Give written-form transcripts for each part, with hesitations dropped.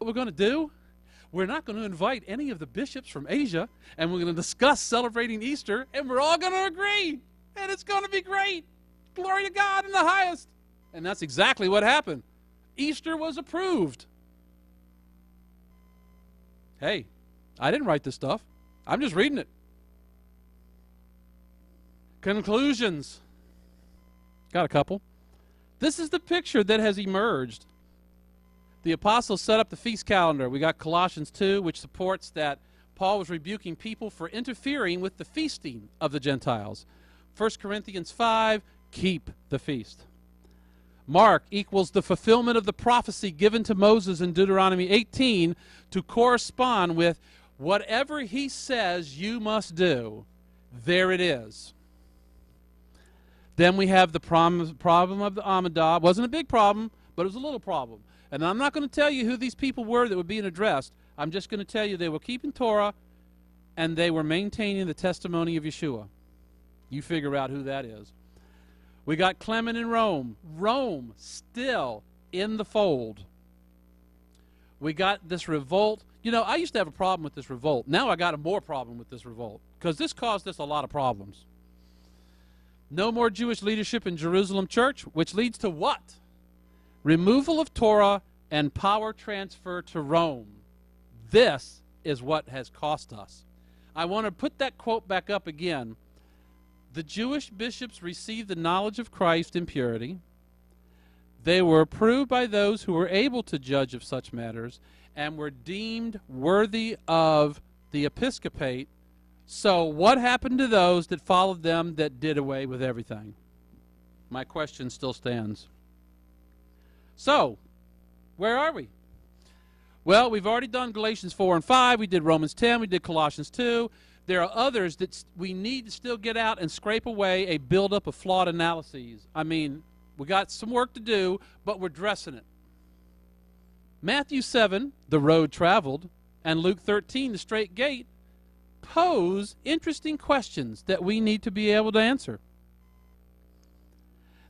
What we're going to do? We're not going to invite any of the bishops from Asia, and we're going to discuss celebrating Easter, and we're all going to agree, and it's going to be great. Glory to God in the highest. And that's exactly what happened. Easter was approved. Hey, I didn't write this stuff. I'm just reading it. Conclusions. Got a couple. This is the picture that has emerged. The apostles set up the feast calendar. We got Colossians 2, which supports that Paul was rebuking people for interfering with the feasting of the Gentiles. 1 Corinthians 5, keep the feast. Mark equals the fulfillment of the prophecy given to Moses in Deuteronomy 18 to correspond with whatever he says you must do. There it is. Then we have the problem of the Amidah. It wasn't a big problem, but it was a little problem. And I'm not going to tell you who these people were that were being addressed. I'm just going to tell you they were keeping Torah and they were maintaining the testimony of Yeshua. You figure out who that is. We got Clement in Rome. Rome still in the fold. We got this revolt. You know, I used to have a problem with this revolt. Now I got a more problem with this revolt because this caused us a lot of problems. No more Jewish leadership in Jerusalem church, which leads to what? Removal of Torah and power transfer to Rome. This is what has cost us. I want to put that quote back up again. The Jewish bishops received the knowledge of Christ in purity. They were approved by those who were able to judge of such matters and were deemed worthy of the episcopate. So what happened to those that followed them that did away with everything? My question still stands. So, where are we? Well, we've already done Galatians 4 and 5. We did Romans 10. We did Colossians 2. There are others that we need to still get out and scrape away a buildup of flawed analyses. I mean, we got some work to do, but we're dressing it. Matthew 7, the road traveled, and Luke 13, the straight gate, pose interesting questions that we need to be able to answer.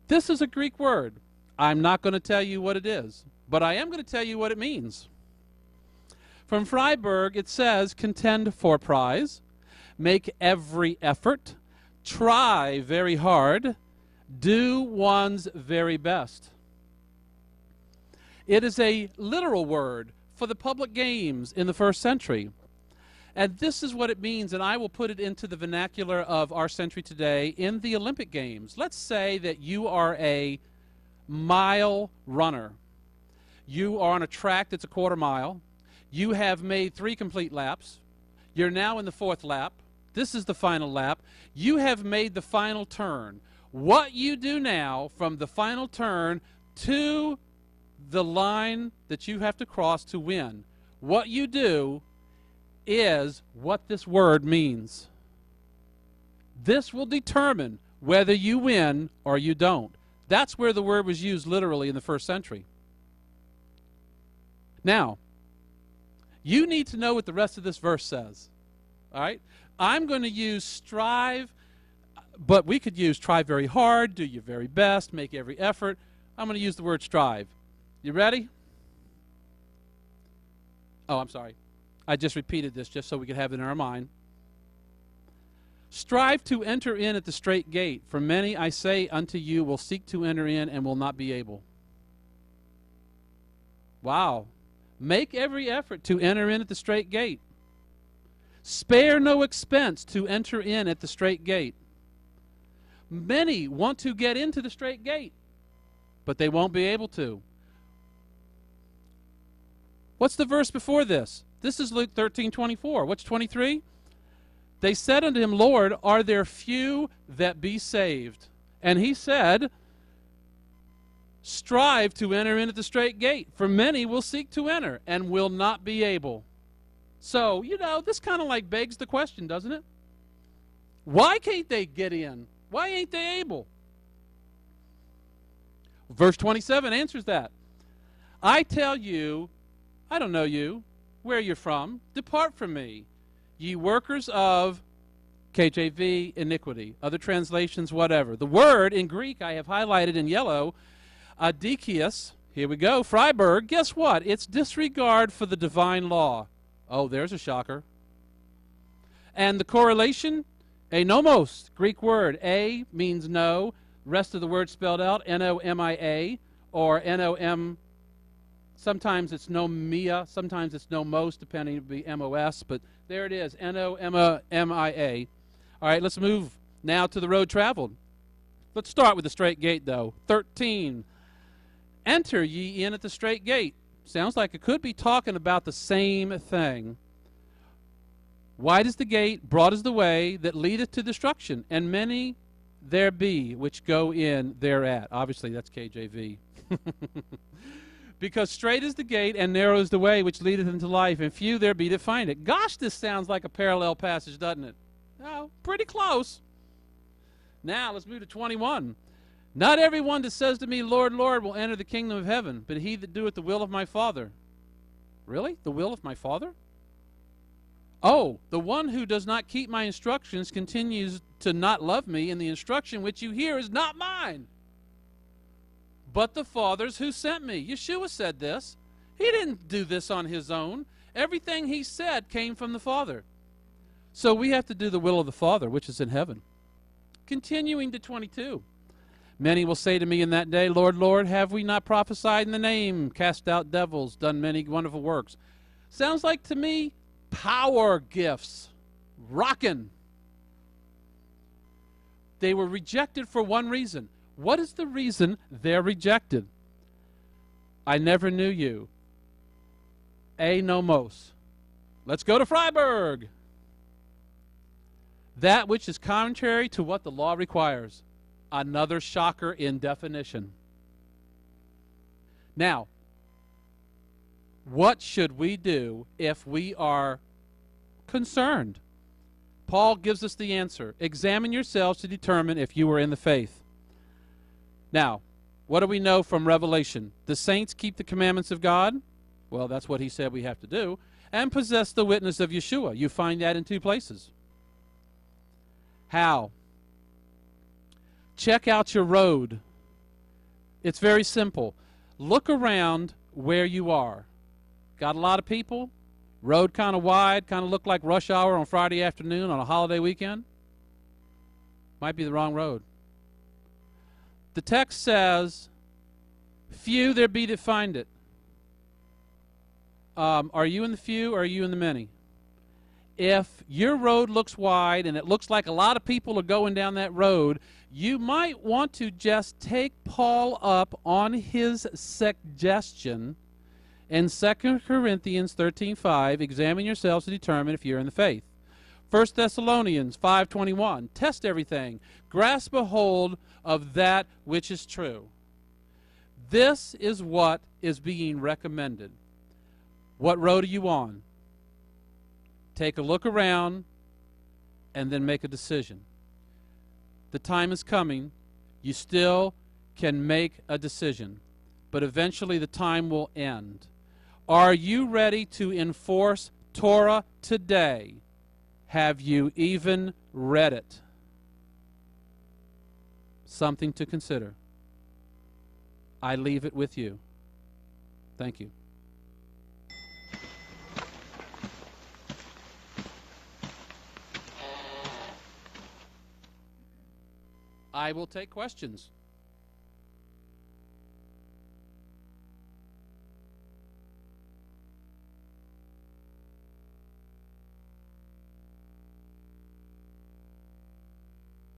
This is a Greek word. I'm not going to tell you what it is, but I am going to tell you what it means. From Freiburg, it says, contend for prize, make every effort, try very hard, do one's very best. It is a literal word for the public games in the first century. And this is what it means, and I will put it into the vernacular of our century today in the Olympic Games. Let's say that you are a mile runner. You are on a track that's a quarter mile. You have made 3 complete laps. You're now in the 4th lap. This is the final lap. You have made the final turn. What you do now from the final turn to the line that you have to cross to win, what you do is what this word means. This will determine whether you win or you don't. That's where the word was used literally in the first century. Now, you need to know what the rest of this verse says. All right? I'm going to use strive, but we could use try very hard, do your very best, make every effort. I'm going to use the word strive. You ready? Oh, I'm sorry. I just repeated this just so we could have it in our mind. Strive to enter in at the strait gate, for many, I say unto you, will seek to enter in and will not be able. Wow. Make every effort to enter in at the strait gate. Spare no expense to enter in at the strait gate. Many want to get into the strait gate, but they won't be able to. What's the verse before this? This is Luke 13:24. What's 23? They said unto him, Lord, are there few that be saved? And he said, strive to enter in at the strait gate, for many will seek to enter and will not be able. So, you know, this kind of like begs the question, doesn't it? Why can't they get in? Why ain't they able? Verse 27 answers that. I tell you, I don't know you, where you're from. Depart from me, ye workers of KJV, iniquity. Other translations, whatever. The word in Greek I have highlighted in yellow, adikios, Here we go. Freiburg, guess what? It's disregard for the divine law. Oh, there's a shocker. And the correlation, anomos, Greek word. A means no. Rest of the word spelled out, N-O-M-I-A, or N-O-M. Sometimes it's nomia, sometimes it's nomos, depending, it would be M-O-S, but there it is, N-O-M-I-A. All right, let's move now to the road traveled. Let's start with the straight gate, though. 13. Enter ye in at the straight gate. Sounds like it could be talking about the same thing. Wide is the gate, broad is the way that leadeth to destruction, and many there be which go in thereat. Obviously, that's KJV. Because straight is the gate, and narrow is the way which leadeth into life, and few there be that find it. Gosh, this sounds like a parallel passage, doesn't it? Oh, pretty close. Now, let's move to 21. Not everyone that says to me, Lord, Lord, will enter the kingdom of heaven, but he that doeth the will of my Father. Really? The will of my Father? Oh, the one who does not keep my instructions continues to not love me, and the instruction which you hear is not mine, but the Father's who sent me. Yeshua said this. He didn't do this on his own. Everything he said came from the Father. So we have to do the will of the Father, which is in heaven. Continuing to 22. Many will say to me in that day, Lord, Lord, have we not prophesied in the name, cast out devils, done many wonderful works? Sounds like to me power gifts, rockin'. They were rejected for one reason. What is the reason they're rejected? I never knew you. Anomos. Let's go to Freiburg. That which is contrary to what the law requires. Another shocker in definition. Now, what should we do if we are concerned? Paul gives us the answer. Examine yourselves to determine if you are in the faith. Now, what do we know from Revelation? The saints keep the commandments of God. Well, that's what he said we have to do. And possess the witness of Yeshua. You find that in two places. How? Check out your road. It's very simple. Look around where you are. Got a lot of people? Road kind of wide, kind of look like rush hour on Friday afternoon on a holiday weekend? Might be the wrong road. The text says, few there be that find it. Are you in the few or are you in the many? If your road looks wide and it looks like a lot of people are going down that road, you might want to just take Paul up on his suggestion in 2 Corinthians 13:5, examine yourselves to determine if you're in the faith. 1 Thessalonians 5:21, test everything, grasp a hold of that which is true. This is what is being recommended. What road are you on? Take a look around and then make a decision. The time is coming. You still can make a decision, but eventually the time will end. Are you ready to enforce Torah today? Have you even read it? Something to consider. I leave it with you. Thank you. I will take questions.